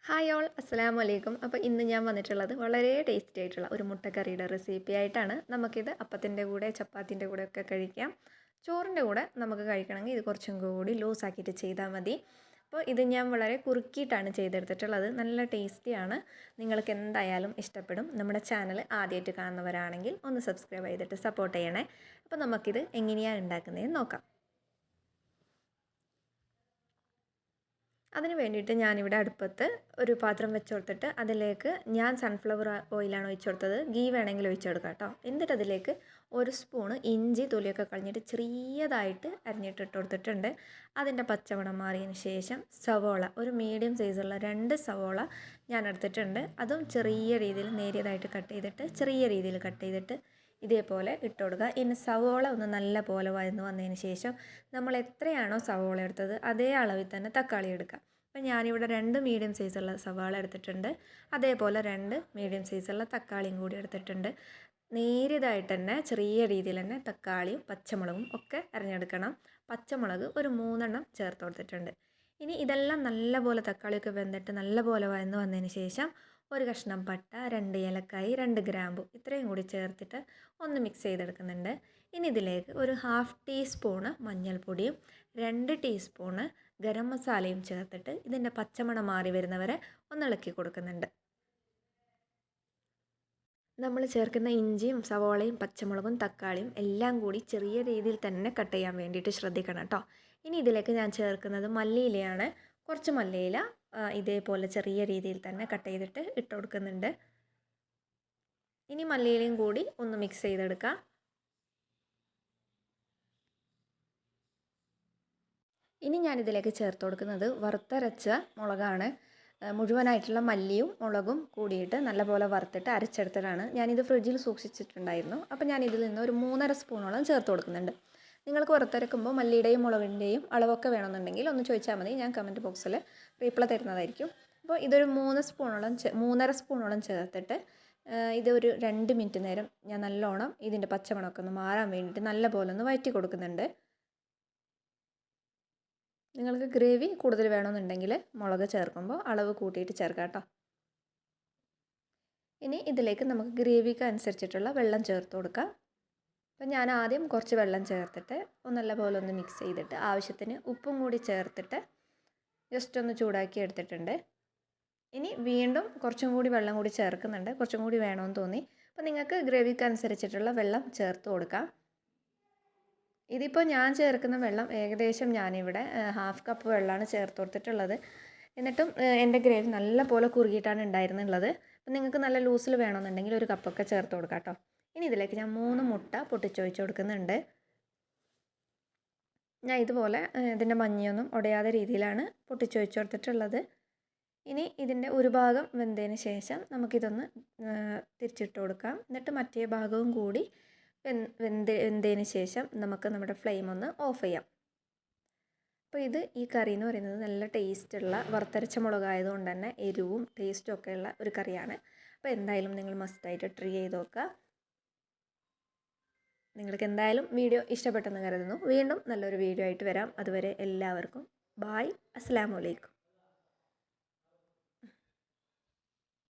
Hi all അസ്സലാമു അലൈക്കും. അപ്പോൾ ഇന്ന് ഞാൻ വന്നിട്ടുള്ളത് വളരെ ടേസ്റ്റി ആയിട്ടുള്ള ഒരു മുട്ടക്കറിയുടെ റെസിപ്പി ആയിട്ടാണ്. നമുക്കിത് അപ്പത്തിൻ്റെ കൂടെ ചപ്പാത്തിൻ്റെ കൂടെ ഒക്കെ കഴിക്കാം. ചോറിൻ്റെ കൂടെ നമുക്ക് കഴിക്കണമെങ്കിൽ ഇത് കുറച്ചും കൂടി ലൂസാക്കിയിട്ട് ചെയ്താൽ മതി. അപ്പോൾ ഇത് ഞാൻ വളരെ കുറുക്കിയിട്ടാണ് ചെയ്തെടുത്തിട്ടുള്ളത്. നല്ല ടേസ്റ്റിയാണ്. നിങ്ങൾക്ക് എന്തായാലും ഇഷ്ടപ്പെടും. നമ്മുടെ ചാനൽ ആദ്യമായിട്ട് കാണുന്നവരാണെങ്കിൽ ഒന്ന് സബ്സ്ക്രൈബ് ചെയ്തിട്ട് സപ്പോർട്ട് ചെയ്യണേ. അപ്പോൾ നമുക്കിത് എങ്ങനെയാണ് ഉണ്ടാക്കുന്നതെന്ന് നോക്കാം. അതിന് വേണ്ടിയിട്ട് ഞാനിവിടെ അടുപ്പത്ത് ഒരു പാത്രം വെച്ച് കൊടുത്തിട്ട് അതിലേക്ക് ഞാൻ സൺഫ്ലവർ ഓയിലാണ് ഒഴിച്ചു കൊടുത്തത്. ഗീ വേണമെങ്കിൽ ഒഴിച്ചു കൊടുക്കാം കേട്ടോ. എന്നിട്ട് അതിലേക്ക് ഒരു സ്പൂണ് ഇഞ്ചി തൊലിയൊക്കെ കളഞ്ഞിട്ട് ചെറിയതായിട്ട് അരിഞ്ഞിട്ടിട്ട് കൊടുത്തിട്ടുണ്ട്. അതിൻ്റെ പച്ചമണം മാറിയതിന് ശേഷം സവോള, ഒരു മീഡിയം സൈസുള്ള 2 സവോള ഞാൻ എടുത്തിട്ടുണ്ട്. അതും ചെറിയ രീതിയിൽ നേരിയതായിട്ട് കട്ട് ചെയ്തിട്ട് ചെറിയ രീതിയിൽ കട്ട് ചെയ്തിട്ട് ഇതേപോലെ ഇട്ട് കൊടുക്കുക. ഇനി സവോള ഒന്ന് നല്ല പോലെ വഴന്ന് വന്നതിന് ശേഷം നമ്മൾ എത്രയാണോ സവോള എടുത്തത് അതേ അളവിൽ തന്നെ തക്കാളി എടുക്കുക. അപ്പം ഞാനിവിടെ 2 മീഡിയം സൈസുള്ള സവാള എടുത്തിട്ടുണ്ട്. അതേപോലെ 2 മീഡിയം സൈസുള്ള തക്കാളിയും കൂടി എടുത്തിട്ടുണ്ട്. നേരിയതായിട്ട് തന്നെ ചെറിയ രീതിയിൽ തന്നെ തക്കാളിയും പച്ചമുളകും ഒക്കെ അരിഞ്ഞെടുക്കണം. പച്ചമുളക് ഒരു 3 ചേർത്ത് കൊടുത്തിട്ടുണ്ട്. ഇനി ഇതെല്ലാം നല്ലപോലെ തക്കാളിയൊക്കെ വെന്തിട്ട് നല്ലപോലെ വഴന്ന് വന്നതിന് ശേഷം ഒരു കഷ്ണം പട്ട, 2 ഏലക്കായി, 2 ഗ്രാമ്പു ഇത്രയും കൂടി ചേർത്തിട്ട് ഒന്ന് മിക്സ് ചെയ്തെടുക്കുന്നുണ്ട്. ഇനി ഇതിലേക്ക് ഒരു 1/2 ടീസ്പൂണ് മഞ്ഞൾപ്പൊടിയും 2 ടീസ്പൂണ് ഗരം മസാലയും ചേർത്തിട്ട് ഇതിൻ്റെ പച്ചമണം മാറി വരുന്നവരെ ഒന്ന് ഇളക്കി കൊടുക്കുന്നുണ്ട്. നമ്മൾ ചേർക്കുന്ന ഇഞ്ചിയും സവോളയും പച്ചമുളകും തക്കാളിയും എല്ലാം കൂടി ചെറിയ രീതിയിൽ തന്നെ കട്ട് ചെയ്യാൻ വേണ്ടിയിട്ട് ശ്രദ്ധിക്കണം കേട്ടോ. ഇനി ഇതിലേക്ക് ഞാൻ ചേർക്കുന്നത് മല്ലിയിലയാണ്. കുറച്ച് മല്ലിയില ഇതേപോലെ ചെറിയ രീതിയിൽ തന്നെ കട്ട് ചെയ്തിട്ട് ഇട്ട് കൊടുക്കുന്നുണ്ട്. ഇനി മല്ലിയിലയും കൂടി ഒന്ന് മിക്സ് ചെയ്തെടുക്കാം. ഇനി ഞാനിതിലേക്ക് ചേർത്ത് കൊടുക്കുന്നത് വറുത്തരച്ച മുളകാണ്. മുഴുവനായിട്ടുള്ള മല്ലിയും മുളകും കൂടിയിട്ട് നല്ലപോലെ വറുത്തിട്ട് അരച്ചെടുത്തതാണ്. ഞാനിത് ഫ്രിഡ്ജിൽ സൂക്ഷിച്ചിട്ടുണ്ടായിരുന്നു. അപ്പോൾ ഞാൻ ഇതിൽ നിന്ന് ഒരു 3.5 സ്പൂണോളം ചേർത്ത് കൊടുക്കുന്നുണ്ട്. നിങ്ങൾക്ക് വറുത്തരക്കുമ്പോൾ മല്ലിയുടെയും മുളകിൻ്റെയും അളവൊക്കെ വേണമെന്നുണ്ടെങ്കിൽ ഒന്ന് ചോദിച്ചാൽ മതി. ഞാൻ കമൻറ്റ് ബോക്സിൽ റീപ്ലൈ തരുന്നതായിരിക്കും. അപ്പോൾ ഇതൊരു 3.5 സ്പൂണോളം ചേർത്തിട്ട് ഇതൊരു 2 മിനിറ്റ് നേരം ഞാൻ നല്ലോണം ഇതിൻ്റെ പച്ചമണമൊക്കെ ഒന്ന് മാറാൻ വേണ്ടിയിട്ട് നല്ലപോലെ ഒന്ന് വഴറ്റി കൊടുക്കുന്നുണ്ട്. നിങ്ങൾക്ക് ഗ്രേവി കൂടുതൽ വേണമെന്നുണ്ടെങ്കിൽ മുളക് ചേർക്കുമ്പോൾ അളവ് കൂട്ടിയിട്ട് ചേർക്കാം കേട്ടോ. ഇനി ഇതിലേക്ക് നമുക്ക് ഗ്രേവിക്ക് അനുസരിച്ചിട്ടുള്ള വെള്ളം ചേർത്ത് കൊടുക്കാം. അപ്പം ഞാൻ ആദ്യം കുറച്ച് വെള്ളം ചേർത്തിട്ട് നല്ലപോലെ ഒന്ന് മിക്സ് ചെയ്തിട്ട് ആവശ്യത്തിന് ഉപ്പും കൂടി ചേർത്തിട്ട് ജസ്റ്റ് ഒന്ന് ചൂടാക്കി എടുത്തിട്ടുണ്ട്. ഇനി വീണ്ടും കുറച്ചും കൂടി വെള്ളം കൂടി ചേർക്കുന്നുണ്ട്. കുറച്ചും കൂടി വേണമെന്ന് തോന്നി. അപ്പോൾ നിങ്ങൾക്ക് ഗ്രേവിക്ക് അനുസരിച്ചിട്ടുള്ള വെള്ളം ചേർത്ത് കൊടുക്കാം. ഇതിപ്പോൾ ഞാൻ ചേർക്കുന്ന വെള്ളം ഏകദേശം ഞാനിവിടെ 1/2 കപ്പ് വെള്ളമാണ് ചേർത്ത് കൊടുത്തിട്ടുള്ളത്. എന്നിട്ടും എൻ്റെ ഗ്രേവി നല്ല പോലെ കുറുകിയിട്ടാണ് ഉണ്ടായിരുന്നുള്ളത്. അപ്പോൾ നിങ്ങൾക്ക് നല്ല ലൂസിൽ വേണമെന്നുണ്ടെങ്കിൽ ഒരു കപ്പൊക്കെ ചേർത്ത് കൊടുക്കാം കേട്ടോ. ഇനി ഇതിലേക്ക് ഞാൻ 3 മുട്ട പൊട്ടിച്ചൊഴിച്ച് കൊടുക്കുന്നുണ്ട്. ഞാൻ ഇതുപോലെ ഇതിൻ്റെ മഞ്ഞയൊന്നും ഉടയാതെ രീതിയിലാണ് പൊട്ടിച്ചൊഴിച്ച് കൊടുത്തിട്ടുള്ളത്. ഇനി ഇതിൻ്റെ ഒരു ഭാഗം വെന്തതിന് ശേഷം നമുക്കിതൊന്ന് തിരിച്ചിട്ട് കൊടുക്കാം. എന്നിട്ട് മറ്റേ ഭാഗവും കൂടി വെന്തതിന് ശേഷം നമുക്ക് നമ്മുടെ ഫ്ലെയിം ഒന്ന് ഓഫ് ചെയ്യാം. അപ്പോൾ ഈ കറി എന്ന് പറയുന്നത് നല്ല ടേസ്റ്റുള്ള വറുത്തരച്ച മുളകായതുകൊണ്ട് തന്നെ എരിവും ടേസ്റ്റും ഒക്കെയുള്ള ഒരു കറിയാണ്. അപ്പോൾ എന്തായാലും നിങ്ങൾ മസ്റ്റായിട്ട് ട്രൈ ചെയ്ത് നോക്കുക. നിങ്ങൾക്ക് എന്തായാലും വീഡിയോ ഇഷ്ടപ്പെട്ടെന്ന് കരുതുന്നു. വീണ്ടും നല്ലൊരു വീഡിയോ ആയിട്ട് വരാം. അതുവരെ എല്ലാവർക്കും ബായ്. അസ്സലാമു അലൈക്കും.